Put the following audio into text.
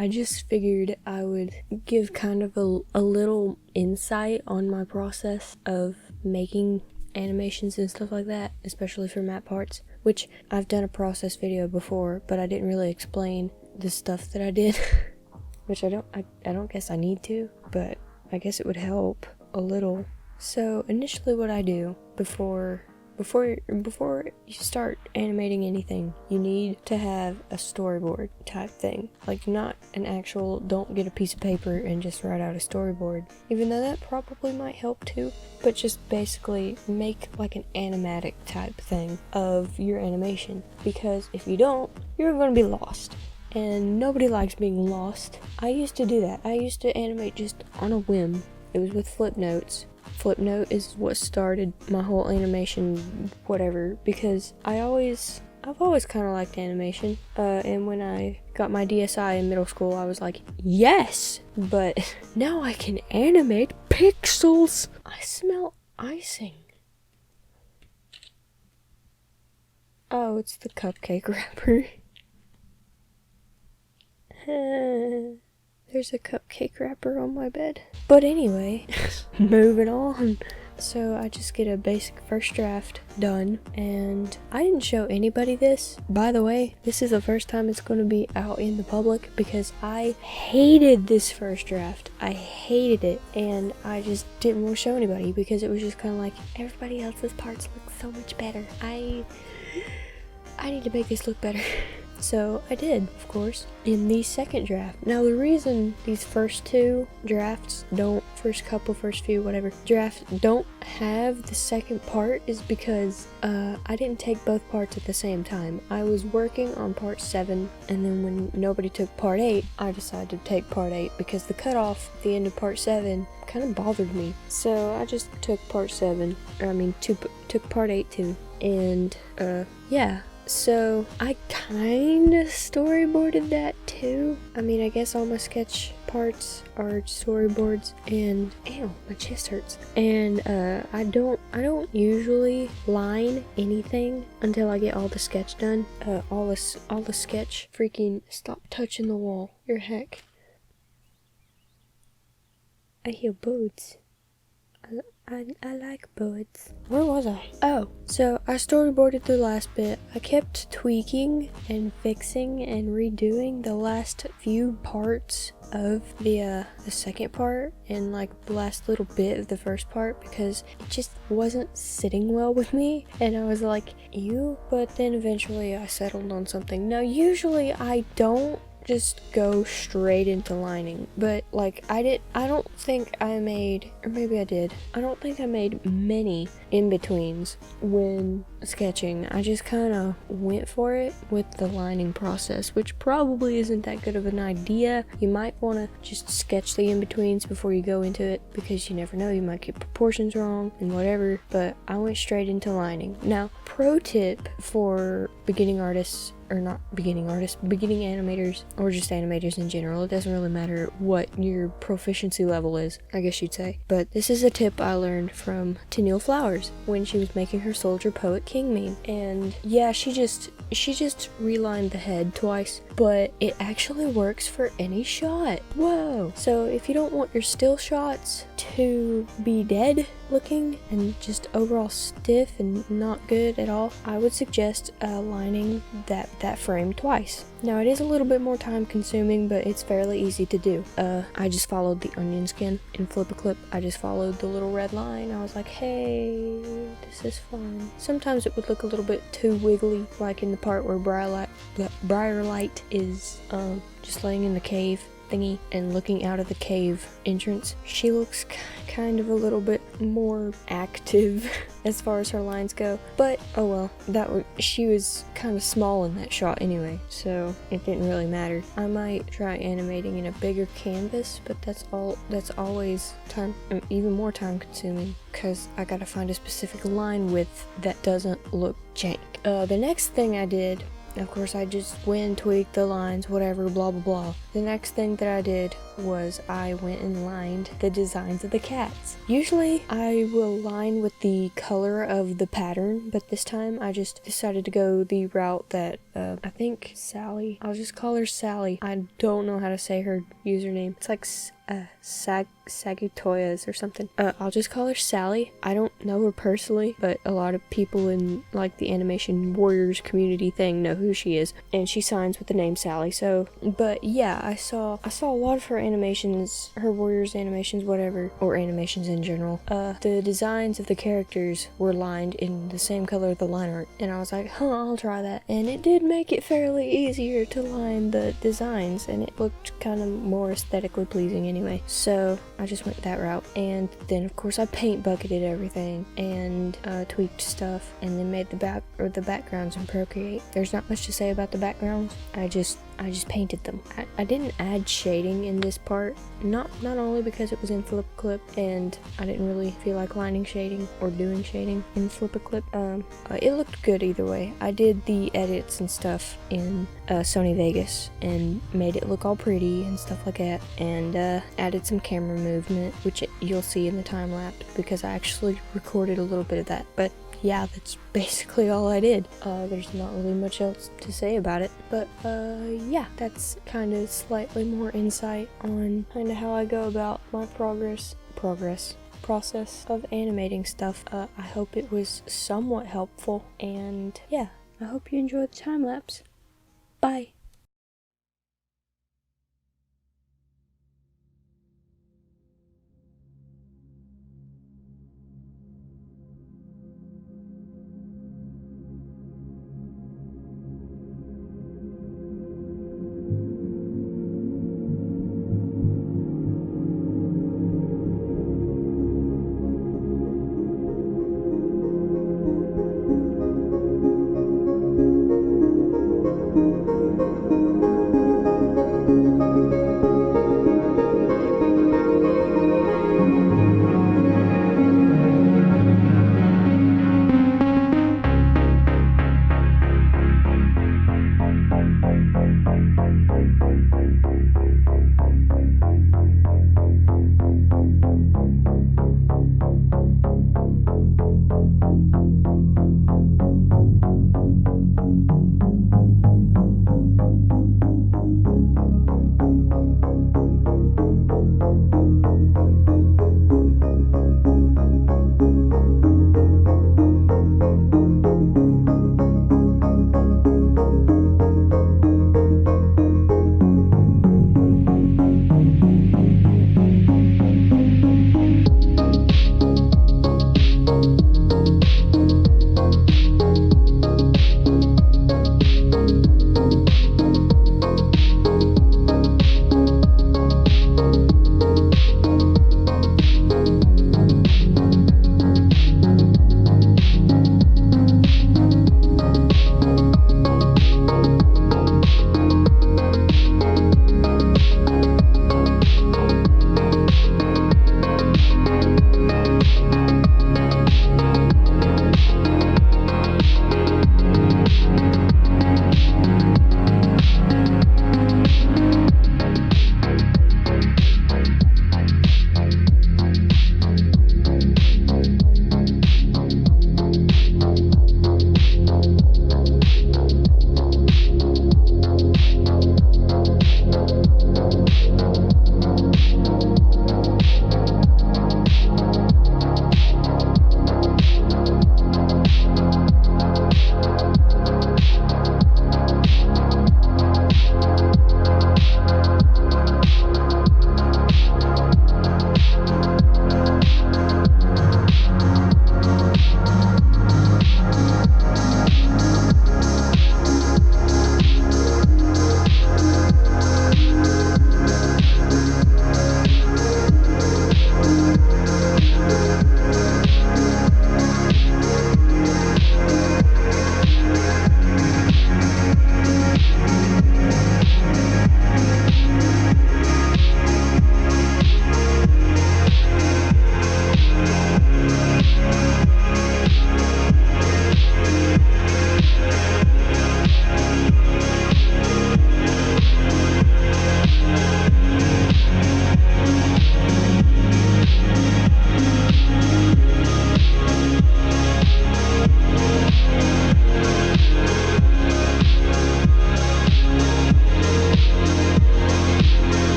I just figured I would give kind of a little insight on my process of making animations and stuff like that, especially for map parts, which I've done a process video before, but I didn't really explain the stuff that I did, which I don't guess I need to, but I guess it would help a little. So initially what I do before you start animating anything, you need to have a storyboard type thing. Like, not an actual, don't get a piece of paper and just write out a storyboard, even though that probably might help too, but just basically make like an animatic type thing of your animation, because if you don't, you're gonna be lost. And nobody likes being lost. I used to do that. I used to animate just on a whim. It was with Flip Notes. Flipnote is what started my whole animation whatever, because I've always kind of liked animation, and when I got my DSi in middle school, I was like, yes, but now I can animate pixels. I smell icing. Oh, it's the cupcake wrapper. There's a cupcake wrapper on my bed. But anyway, moving on. So I just get a basic first draft done, and I didn't show anybody this. By the way, this is the first time it's going to be out in the public, because I hated this first draft. I hated it, and I just didn't want to show anybody because it was just kind of like, everybody else's parts look so much better. I need to make this look better. So I did, of course, in the second draft. Now the reason these first two drafts first few drafts don't have the second part is because I didn't take both parts at the same time. I was working on part 7, and then when nobody took part 8, I decided to take part 8 because the cutoff at the end of part 7 kind of bothered me. So I just took part 7, took part 8 too, and yeah. So I kind of storyboarded that too. I guess all my sketch parts are storyboards, and ew, my chest hurts. And I don't usually line anything until I get all the sketch done. All the sketch. Freaking stop touching the wall. Your heck. I hear birds. I like birds. Where was I? Oh, so I storyboarded the last bit. I kept tweaking and fixing and redoing the last few parts of the second part and like the last little bit of the first part, because it just wasn't sitting well with me, and I was like, ew. But then eventually I settled on something. Now usually I don't just go straight into lining, but like I don't think I made, or maybe I did, I don't think I made many in-betweens when sketching. I just kind of went for it with the lining process, which probably isn't that good of an idea. You might want to just sketch the in-betweens before you go into it, because you never know, you might get proportions wrong and whatever, but I went straight into lining. Now, pro tip for beginning artists, or not beginning artists, beginning animators, or just animators in general. It doesn't really matter what your proficiency level is, I guess you'd say. But this is a tip I learned from Tennille Flowers when she was making her Soldier Poet King meme. And yeah, she just relined the head twice, but it actually works for any shot. Whoa! So if you don't want your still shots to be dead looking and just overall stiff and not good at all, I would suggest lining that frame twice. Now it is a little bit more time consuming, but it's fairly easy to do. I just followed the onion skin in FlipAClip. I just followed the little red line. I was like, hey, this is fun. Sometimes it would look a little bit too wiggly, like in the part where Briarlight is just laying in the cave thingy and looking out of the cave entrance. She looks kind of a little bit more active as far as her lines go, but oh well, she was kind of small in that shot anyway, so it didn't really matter. I might try animating in a bigger canvas, but that's always even more time consuming, because I gotta find a specific line width that doesn't look jank. The next thing I did of course I just went and tweaked the lines, whatever, blah blah blah. The next thing that I did was I went and lined the designs of the cats. Usually I will line with the color of the pattern, but this time I just decided to go the route that I think Sally, I'll just call her Sally. I don't know how to say her username. It's like Sagutoyas or something. I'll just call her Sally. I don't know her personally, but a lot of people in like the animation warriors community thing know who she is, and she signs with the name Sally. So, but yeah, I saw a lot of her animations, her warriors animations, whatever, or animations in general. The designs of the characters were lined in the same color of the line art, and I was like, I'll try that, and it did make it fairly easier to line the designs, and it looked kind of more aesthetically pleasing anyway. So I just went that route, and then of course I paint bucketed everything and tweaked stuff, and then made the backgrounds in Procreate. There's not much to say about the backgrounds. I just painted them. I didn't add shading in this part, not only because it was in FlipAClip and I didn't really feel like lining shading or doing shading in FlipAClip. It looked good either way. I did the edits and stuff in Sony Vegas and made it look all pretty and stuff like that, and added some camera movement, which you'll see in the time lapse because I actually recorded a little bit of that. But yeah, that's basically all I did. There's not really much else to say about it, but yeah, that's kind of slightly more insight on kind of how I go about my process of animating stuff. I hope it was somewhat helpful, and yeah, I hope you enjoyed the time lapse. Bye.